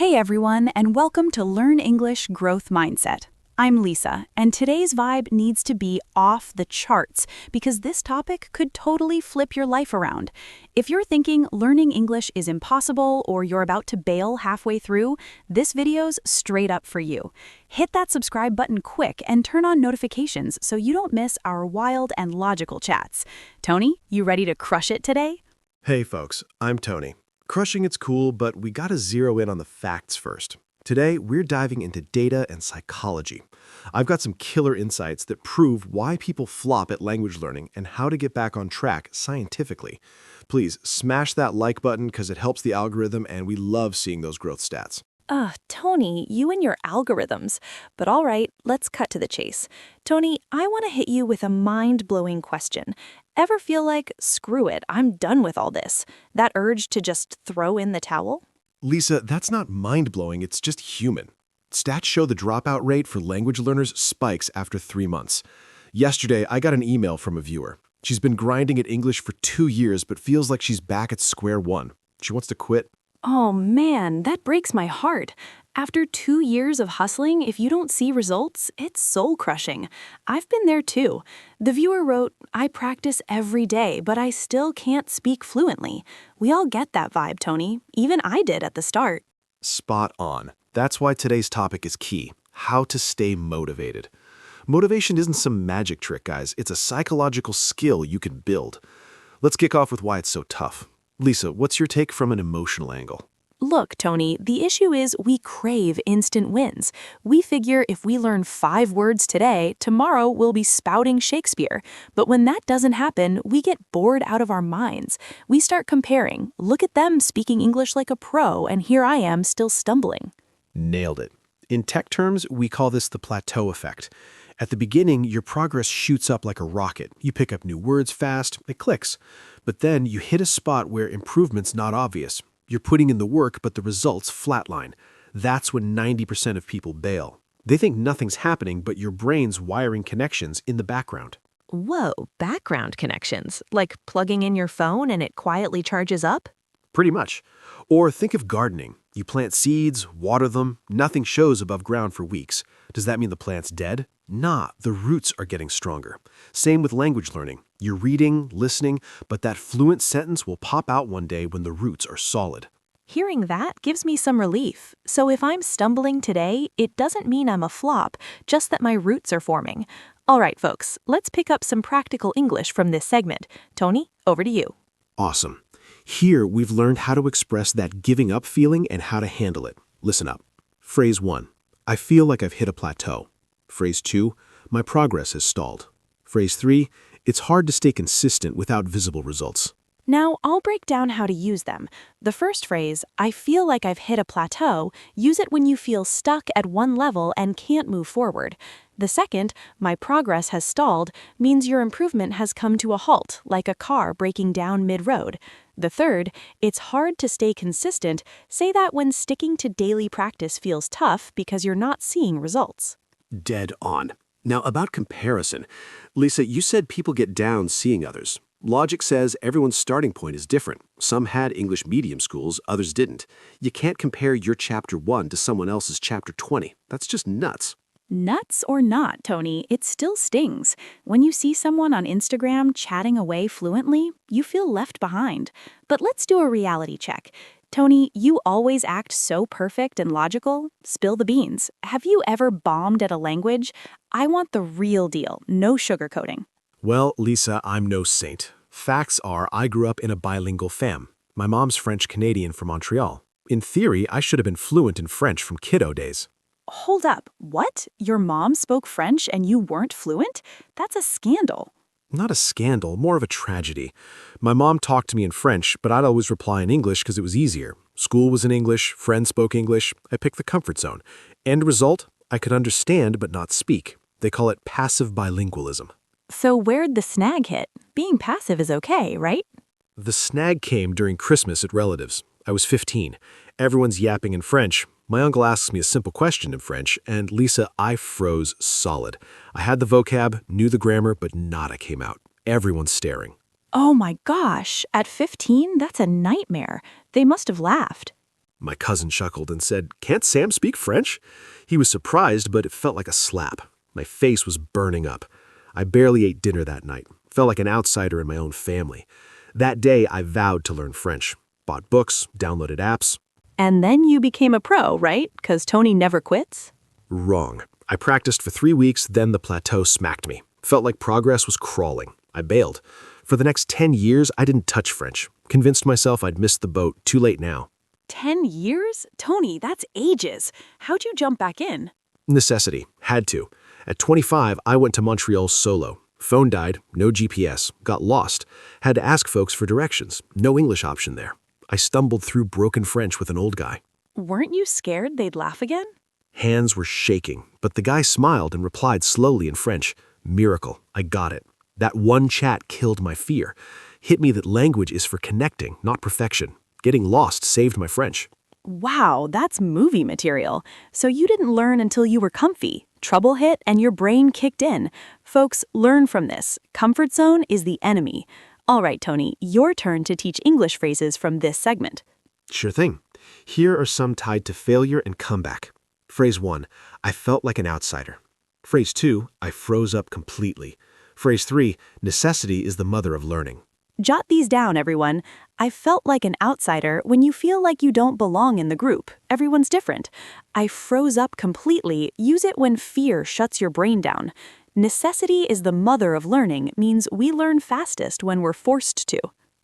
Hey everyone, and welcome to Learn English Growth Mindset. I'm Lisa, and today's vibe needs to be off the charts because this topic could totally flip your life around. If you're thinking learning English is impossible or you're about to bail halfway through, this video's straight up for you. Hit that subscribe button quick and turn on notifications so you don't miss our wild and logical chats. Tony, you ready to crush it today? Hey folks, I'm Tony. Crushing it's cool, but we gotta zero in on the facts first. Today, we're diving into data and psychology. I've got some killer insights that prove why people flop at language learning and how to get back on track scientifically. Please smash that like button because it helps the algorithm and we love seeing those growth stats. Tony, you and your algorithms. But all right, let's cut to the chase. Tony, I want to hit you with a mind-blowing question. Ever feel like, screw it, I'm done with all this? That urge to just throw in the towel? Lisa, that's not mind-blowing, it's just human. Stats show the dropout rate for language learners spikes after 3 months. Yesterday, I got an email from a viewer. She's been grinding at English for 2 years but feels like she's back at square one. She wants to quit. Oh man, that breaks my heart. After 2 years of hustling, if you don't see results, it's soul-crushing. I've been there too. The viewer wrote, I practice every day, but I still can't speak fluently. We all get that vibe, Tony. Even I did at the start. Spot on. That's why today's topic is key: how to stay motivated. Motivation isn't some magic trick, guys. It's a psychological skill you can build. Let's kick off with why it's so tough. Lisa, what's your take from an emotional angle? Look, Tony, the issue is we crave instant wins. We figure if we learn 5 words today, tomorrow we'll be spouting Shakespeare. But when that doesn't happen, we get bored out of our minds. We start comparing. Look at them speaking English like a pro, and here I am still stumbling. Nailed it. In tech terms, we call this the plateau effect. At the beginning, your progress shoots up like a rocket. You pick up new words fast, it clicks. But then you hit a spot where improvement's not obvious. You're putting in the work, but the results flatline. That's when 90% of people bail. They think nothing's happening, but your brain's wiring connections in the background. Whoa, background connections? Like plugging in your phone and it quietly charges up? Pretty much. Or think of gardening. You plant seeds, water them, nothing shows above ground for weeks. Does that mean the plant's dead? Nah, the roots are getting stronger. Same with language learning. You're reading, listening, but that fluent sentence will pop out one day when the roots are solid. Hearing that gives me some relief. So if I'm stumbling today, it doesn't mean I'm a flop, just that my roots are forming. All right, folks, let's pick up some practical English from this segment. Tony, over to you. Awesome. Here, we've learned how to express that giving up feeling and how to handle it. Listen up. Phrase 1. I feel like I've hit a plateau. Phrase 2. My progress has stalled. Phrase 3. It's hard to stay consistent without visible results. Now, I'll break down how to use them. The first phrase, I feel like I've hit a plateau, use it when you feel stuck at one level and can't move forward. The second, my progress has stalled, means your improvement has come to a halt, like a car breaking down mid-road. The third, it's hard to stay consistent, say that when sticking to daily practice feels tough because you're not seeing results. Dead on. Now, about comparison. Lisa, you said people get down seeing others. Logic says everyone's starting point is different. Some had English medium schools, others didn't. You can't compare your Chapter 1 to someone else's Chapter 20. That's just nuts. Nuts or not, Tony, it still stings. When you see someone on Instagram chatting away fluently, you feel left behind. But let's do a reality check. Tony, you always act so perfect and logical. Spill the beans. Have you ever bombed at a language? I want the real deal, no sugarcoating. Well, Lisa, I'm no saint. Facts are I grew up in a bilingual fam. My mom's French-Canadian from Montreal. In theory, I should have been fluent in French from kiddo days. Hold up, what? Your mom spoke French and you weren't fluent? That's a scandal. Not a scandal, more of a tragedy. My mom talked to me in French, but I'd always reply in English because it was easier. School was in English, friends spoke English. I picked the comfort zone. End result, I could understand but not speak. They call it passive bilingualism. So where'd the snag hit? Being passive is okay, right? The snag came during Christmas at relatives. I was 15. Everyone's yapping in French. My uncle asks me a simple question in French, and Lisa, I froze solid. I had the vocab, knew the grammar, but nada came out. Everyone's staring. Oh my gosh, at 15, that's a nightmare. They must have laughed. My cousin chuckled and said, "Can't Sam speak French?" He was surprised, but it felt like a slap. My face was burning up. I barely ate dinner that night. Felt like an outsider in my own family. That day, I vowed to learn French. Bought books, downloaded apps. And then you became a pro, right? 'Cause Tony never quits? Wrong. I practiced for 3 weeks, then the plateau smacked me. Felt like progress was crawling. I bailed. For the next 10 years, I didn't touch French. Convinced myself I'd missed the boat. Too late now. 10 years? Tony, that's ages. How'd you jump back in? Necessity. Had to. At 25, I went to Montreal solo. Phone died, no GPS, got lost. Had to ask folks for directions. No English option there. I stumbled through broken French with an old guy. Weren't you scared they'd laugh again? Hands were shaking, but the guy smiled and replied slowly in French. Miracle. I got it. That one chat killed my fear. Hit me that language is for connecting, not perfection. Getting lost saved my French. Wow, that's movie material. So you didn't learn until you were comfy. Trouble hit and your brain kicked in. Folks, learn from this. Comfort zone is the enemy. All right, Tony, your turn to teach English phrases from this segment. Sure thing. Here are some tied to failure and comeback. Phrase 1, I felt like an outsider. Phrase 2, I froze up completely. Phrase 3, necessity is the mother of learning. Jot these down, everyone. I felt like an outsider when you feel like you don't belong in the group. Everyone's different. I froze up completely. Use it when fear shuts your brain down. Necessity is the mother of learning means we learn fastest when we're forced to.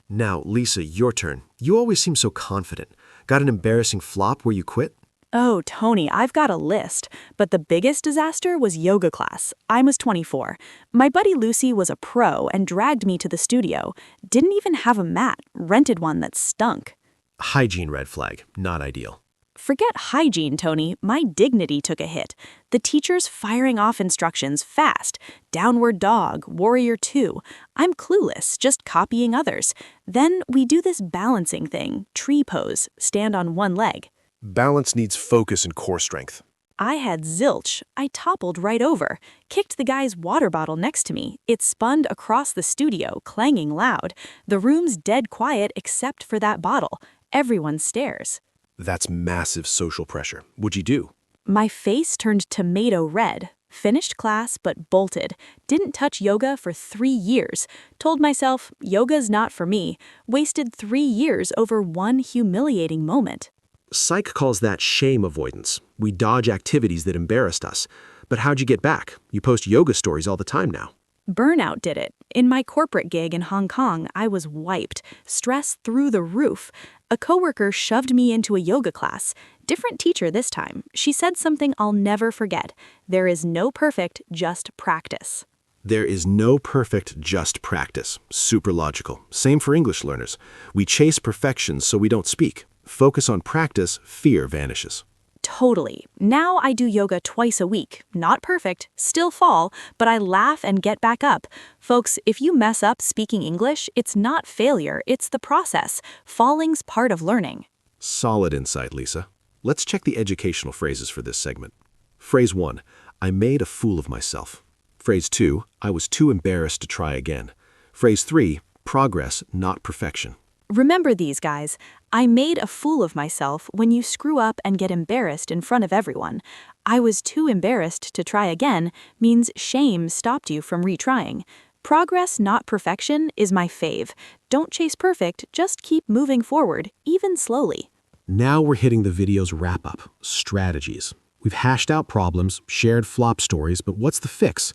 Now, Lisa, your turn. You always seem so confident. Got an embarrassing flop where you quit? Oh, Tony, I've got a list. But the biggest disaster was yoga class. I was 24. My buddy Lucy was a pro and dragged me to the studio. Didn't even have a mat, rented one that stunk. Hygiene red flag, not ideal. Forget hygiene, Tony. My dignity took a hit. The teacher's firing off instructions fast. Downward dog, warrior 2. I'm clueless, just copying others. Then we do this balancing thing, tree pose, stand on one leg. Balance needs focus and core strength. I had zilch. I toppled right over, kicked the guy's water bottle next to me. It spun across the studio, clanging loud. The room's dead quiet except for that bottle. Everyone stares. That's massive social pressure. What'd you do? My face turned tomato red. Finished class but bolted. Didn't touch yoga for 3 years. Told myself, yoga's not for me. Wasted 3 years over one humiliating moment. Psych calls that shame avoidance. We dodge activities that embarrassed us. But how'd you get back? You post yoga stories all the time now. Burnout did it. In my corporate gig in Hong Kong, I was wiped. Stress through the roof. A coworker shoved me into a yoga class. Different teacher this time. She said something I'll never forget. There is no perfect, just practice. There is no perfect, just practice. Super logical. Same for English learners. We chase perfection so we don't speak. Focus on practice, fear vanishes. Totally. Now I do yoga twice a week. Not perfect, still fall, but I laugh and get back up. Folks, if you mess up speaking English, it's not failure, it's the process. Falling's part of learning. Solid insight, Lisa. Let's check the educational phrases for this segment. Phrase 1, I made a fool of myself. Phrase 2, I was too embarrassed to try again. Phrase 3, progress, not perfection. Remember these, guys. I made a fool of myself when you screw up and get embarrassed in front of everyone. I was too embarrassed to try again means shame stopped you from retrying. Progress, not perfection, is my fave. Don't chase perfect, just keep moving forward, even slowly. Now we're hitting the video's wrap-up, strategies. We've hashed out problems, shared flop stories, but what's the fix?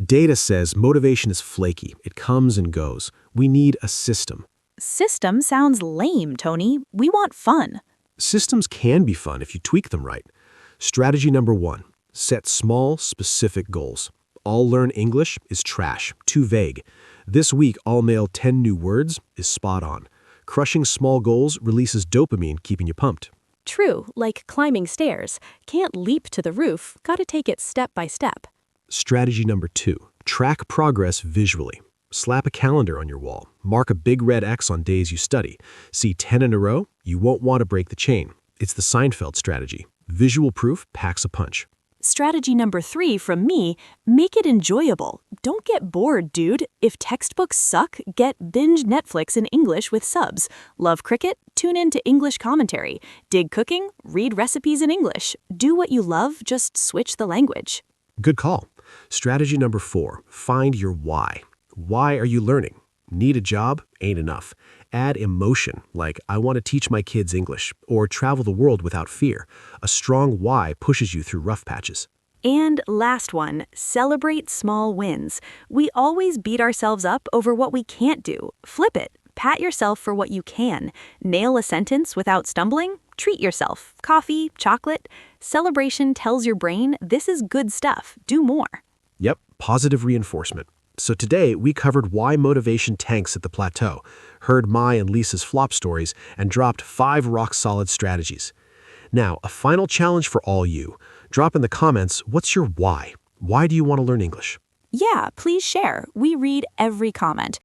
Data says motivation is flaky. It comes and goes. We need a system. System sounds lame, Tony. We want fun. Systems can be fun if you tweak them right. Strategy number 1, set small, specific goals. All learn English is trash, too vague. This week, I'll mail 10 new words is spot on. Crushing small goals releases dopamine, keeping you pumped. True, like climbing stairs. Can't leap to the roof, gotta take it step by step. Strategy number 2, track progress visually. Slap a calendar on your wall. Mark a big red X on days you study. See 10 in a row? You won't want to break the chain. It's the Seinfeld strategy. Visual proof packs a punch. Strategy number 3 from me, make it enjoyable. Don't get bored, dude. If textbooks suck, get binge Netflix in English with subs. Love cricket? Tune in to English commentary. Dig cooking? Read recipes in English. Do what you love, just switch the language. Good call. Strategy number 4, find your why. Why are you learning? Need a job? Ain't enough. Add emotion, like I want to teach my kids English, or travel the world without fear. A strong why pushes you through rough patches. And last one, celebrate small wins. We always beat ourselves up over what we can't do. Flip it. Pat yourself for what you can. Nail a sentence without stumbling? Treat yourself. Coffee, chocolate. Celebration tells your brain this is good stuff. Do more. Yep, positive reinforcement. So today, we covered why motivation tanks at the plateau, heard my and Lisa's flop stories, and dropped 5 rock-solid strategies. Now, a final challenge for all you. Drop in the comments, what's your why? Why do you want to learn English? Yeah, please share. We read every comment.